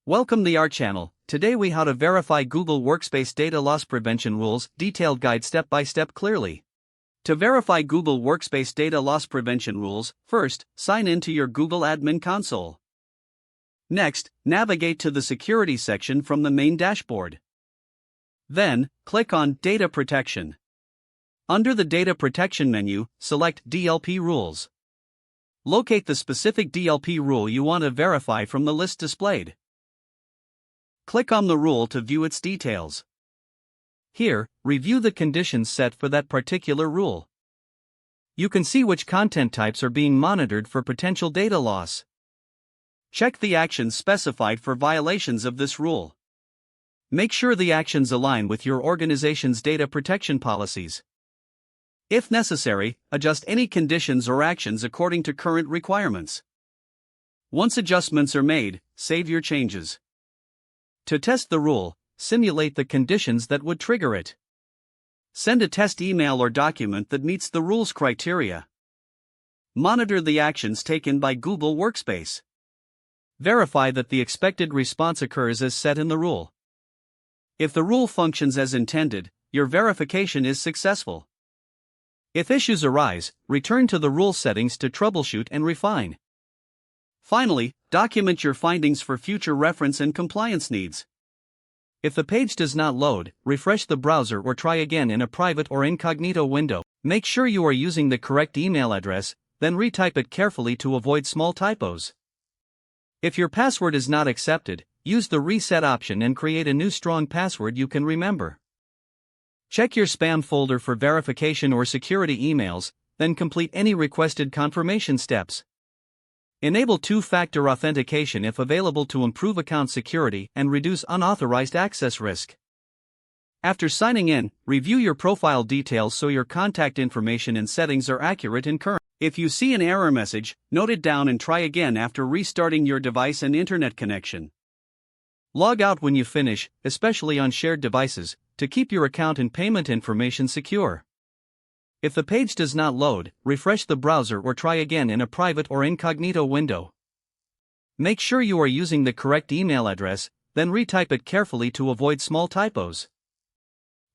Welcome to our channel. Today we how to verify Google Workspace data loss prevention rules, detailed guide step by step clearly. To verify Google Workspace data loss prevention rules, first, sign in to your Google admin console. Next, navigate to the security section from the main dashboard. Then, click on Data Protection. Under the Data Protection menu, select DLP Rules. Locate the specific DLP rule you want to verify from the list displayed. Click on the rule to view its details. Here, review the conditions set for that particular rule. You can see which content types are being monitored for potential data loss. Check the actions specified for violations of this rule. Make sure the actions align with your organization's data protection policies. If necessary, adjust any conditions or actions according to current requirements. Once adjustments are made, save your changes. To test the rule, simulate the conditions that would trigger it. Send a test email or document that meets the rule's criteria. Monitor the actions taken by Google Workspace. Verify that the expected response occurs as set in the rule. If the rule functions as intended, your verification is successful. If issues arise, return to the rule settings to troubleshoot and refine. Finally, document your findings for future reference and compliance needs. If the page does not load, refresh the browser or try again in a private or incognito window. Make sure you are using the correct email address, then retype it carefully to avoid small typos. If your password is not accepted, use the reset option and create a new strong password you can remember. Check your spam folder for verification or security emails, then complete any requested confirmation steps. Enable two-factor authentication if available to improve account security and reduce unauthorized access risk. After signing in, review your profile details so your contact information and settings are accurate and current. If you see an error message, note it down and try again after restarting your device and internet connection. Log out when you finish, especially on shared devices, to keep your account and payment information secure. If the page does not load, refresh the browser or try again in a private or incognito window. Make sure you are using the correct email address, then retype it carefully to avoid small typos.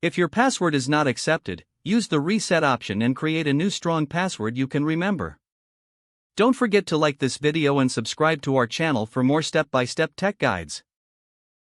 If your password is not accepted, use the reset option and create a new strong password you can remember. Don't forget to like this video and subscribe to our channel for more step-by-step tech guides.